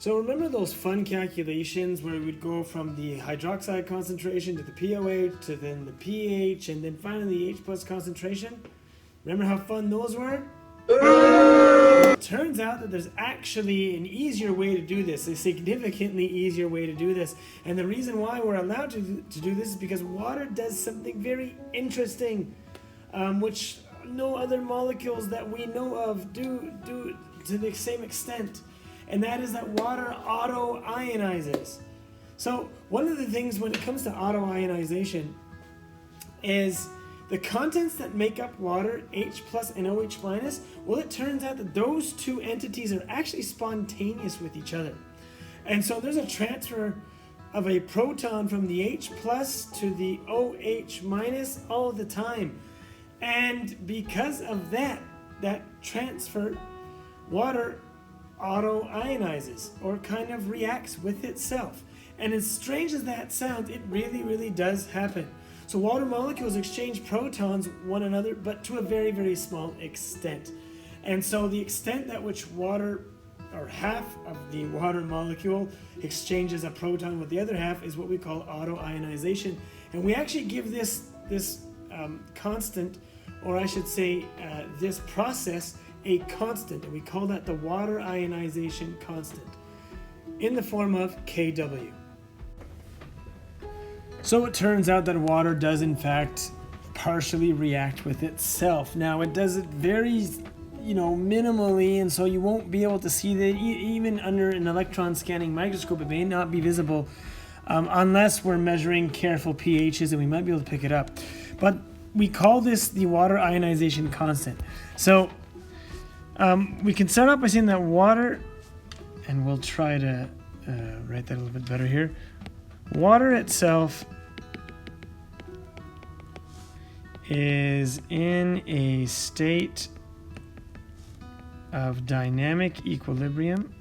So remember those fun calculations where we'd go from the hydroxide concentration to the POH to then the pH and then finally the H plus concentration? Remember how fun those were? It turns out that there's actually an easier way to do this, a significantly easier way to do this. And the reason why we're allowed to do this is because water does something very interesting, which no other molecules that we know of do to the same extent. And that is that water auto-ionizes. So one of the things when it comes to auto-ionization is the contents that make up water, H plus and OH minus, well, it turns out that those two entities are actually spontaneous with each other. And so there's a transfer of a proton from the H plus to the OH minus all the time. And because of that transfer, water auto-ionizes or kind of reacts with itself. And as strange as that sounds, it really, really does happen. So water molecules exchange protons one another, but to a very, very small extent. And so the extent at which water, or half of the water molecule, exchanges a proton with the other half is what we call auto-ionization. And we actually give this constant, or I should say this process, a constant, and we call that the water ionization constant in the form of Kw. So it turns out that water does in fact partially react with itself. Now it does it very minimally, and so you won't be able to see that even under an electron scanning microscope. It may not be visible unless we're measuring careful pHs, and we might be able to pick it up. But we call this the water ionization constant. So we can start off by saying that water, and we'll try to write that a little bit better here. Water itself is in a state of dynamic equilibrium.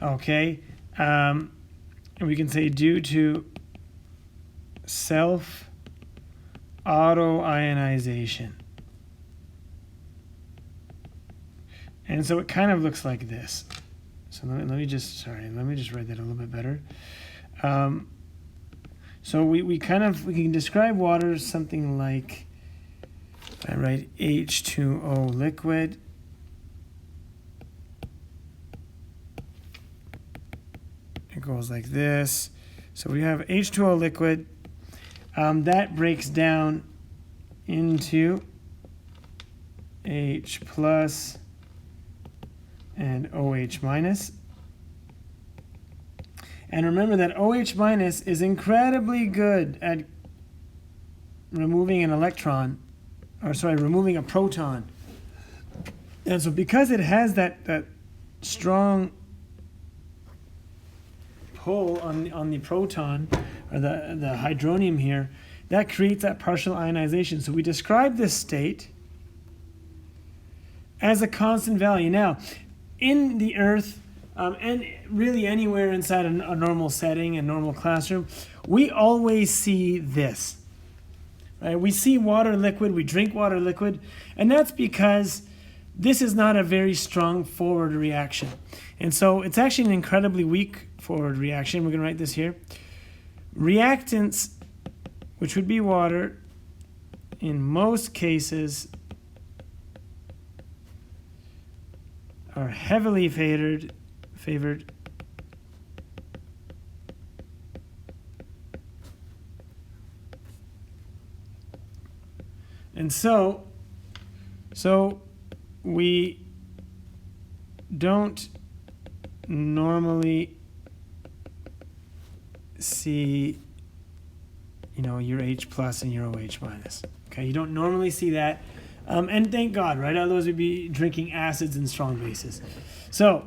Okay. And we can say due to self-auto-ionization. And so it kind of looks like this. So let me just write that a little bit better. So we can describe water as something like, I write H2O liquid. It goes like this. So we have H2O liquid. That breaks down into H plus and OH minus. And remember that OH minus is incredibly good at removing an electron, removing a proton. And so because it has that strong pull on the proton, or the hydronium here, that creates that partial ionization. So we describe this state as a constant value. Now, in the Earth, and really anywhere inside a normal setting, a normal classroom, we always see this. Right? We see water liquid, we drink water liquid, and that's because this is not a very strong forward reaction. And so it's actually an incredibly weak forward reaction. We're going to write this here. Reactants, which would be water, in most cases are heavily favored and so we don't normally see your H plus and your OH minus. Okay, you don't normally see that. And thank God, right? Otherwise we'd be drinking acids and strong bases. So,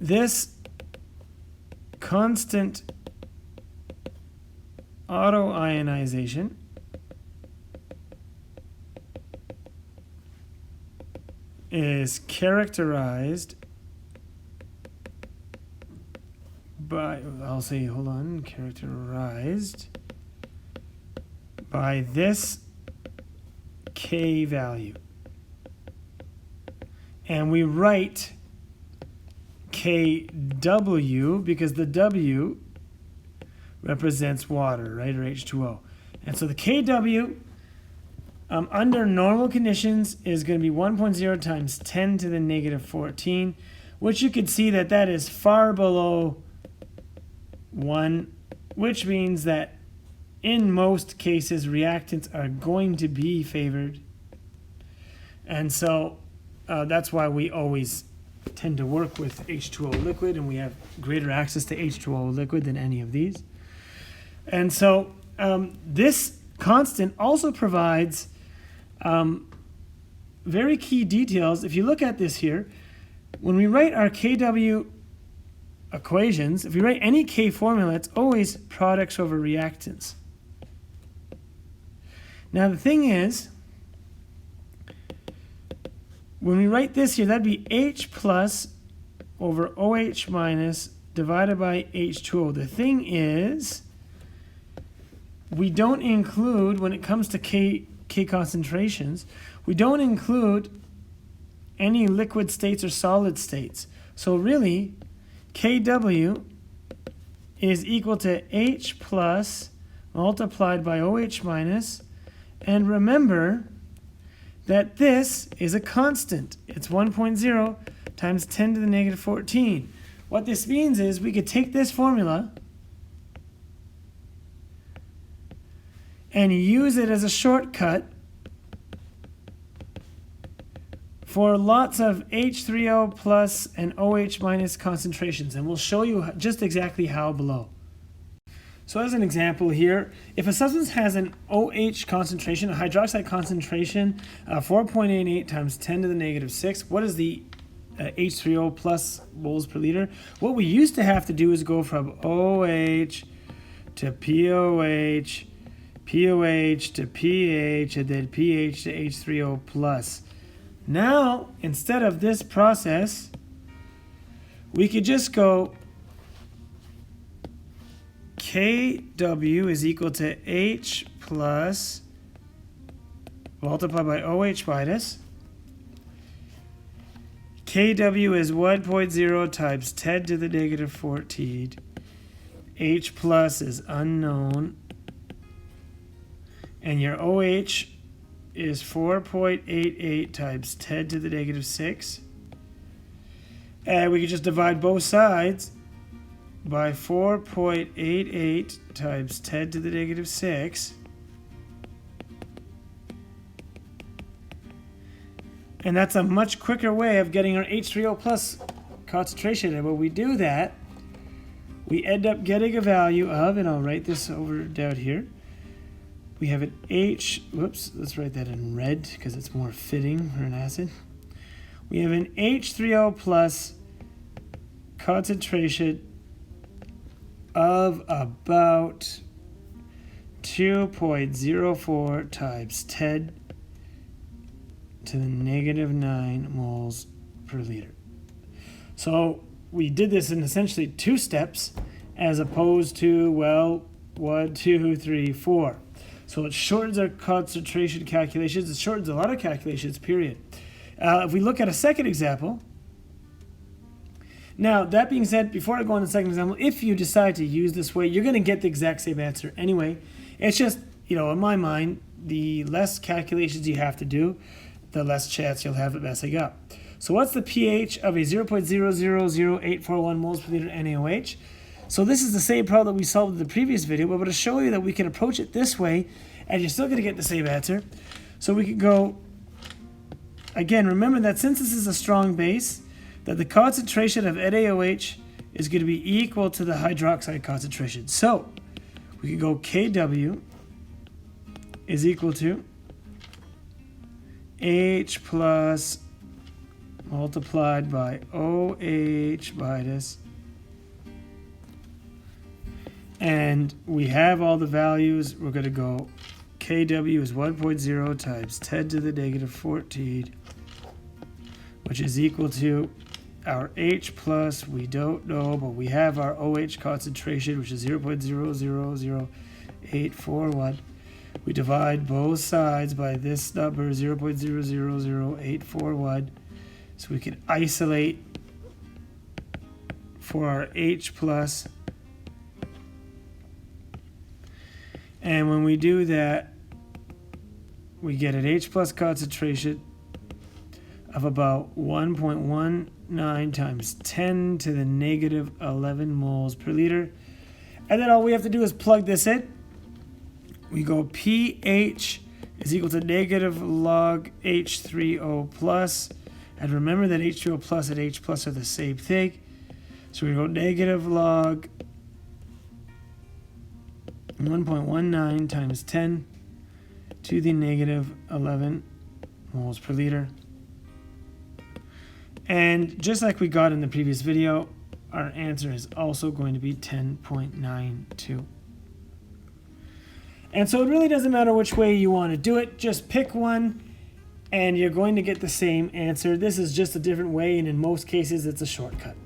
this constant auto-ionization is characterized I'll say, hold on, characterized by this K value. And we write KW because the W represents water, right, or H2O. And so the KW under normal conditions is going to be 1.0 times 10 to the negative 14, which you could see that is far below 1, which means that in most cases reactants are going to be favored. And so that's why we always tend to work with H2O liquid, and we have greater access to H2O liquid than any of these. And so this constant also provides very key details. If you look at this here, when we write our KW equations, if we write any K formula, it's always products over reactants. Now the thing is, when we write this here, that'd be H plus over OH minus divided by H2O. The thing is, we don't include, when it comes to K concentrations, we don't include any liquid states or solid states. So really, KW is equal to H plus multiplied by OH minus. And remember that this is a constant. It's 1.0 times 10 to the negative 14. What this means is we could take this formula and use it as a shortcut for lots of H3O plus and OH minus concentrations. And we'll show you just exactly how below. So as an example here, if a substance has an OH concentration, a hydroxide concentration, 4.88 times 10 to the negative 6, what is the H3O plus moles per liter? What we used to have to do is go from OH to POH, POH to pH, and then pH to H3O plus. Now, instead of this process, we could just go KW is equal to H plus multiplied by OH minus. KW is 1.0 times 10 to the negative 14. H plus is unknown. And your OH is 4.88 times 10 to the negative 6. And we can just divide both sides by 4.88 times 10 to the negative 6. And that's a much quicker way of getting our H3O plus concentration. And when we do that, we end up getting a value of, and I'll write this over down here, we have an let's write that in red because it's more fitting for an acid. We have an H3O plus concentration of about 2.04 times 10 to the negative 9 moles per liter. So we did this in essentially 2 steps as opposed to, 1, 2, 3, 4. So it shortens our concentration calculations. It shortens a lot of calculations, period. If we look at a second example, now, that being said, before I go on to the second example, if you decide to use this way, you're going to get the exact same answer anyway. It's just, in my mind, the less calculations you have to do, the less chance you'll have of messing up. So what's the pH of a 0.000841 moles per liter NaOH? So this is the same problem that we solved in the previous video, but I'm going to show you that we can approach it this way, and you're still going to get the same answer. So we could go, again, remember that since this is a strong base, that the concentration of NaOH is going to be equal to the hydroxide concentration. So we can go KW is equal to H plus multiplied by OH minus, and we have all the values. We're going to go KW is 1.0 times 10 to the negative 14, which is equal to our H plus, we don't know, but we have our OH concentration, which is 0.000841. We divide both sides by this number, 0.000841, so we can isolate for our H plus. And when we do that, we get an H plus concentration of about 1.19 times 10 to the negative 11 moles per liter. And then all we have to do is plug this in. We go pH is equal to negative log H3O plus. And remember that H2O plus and H plus are the same thing. So we go negative log 1.19 times 10 to the negative 11 moles per liter. And just like we got in the previous video, our answer is also going to be 10.92. And so it really doesn't matter which way you want to do it. Just pick one and you're going to get the same answer. This is just a different way, and in most cases it's a shortcut.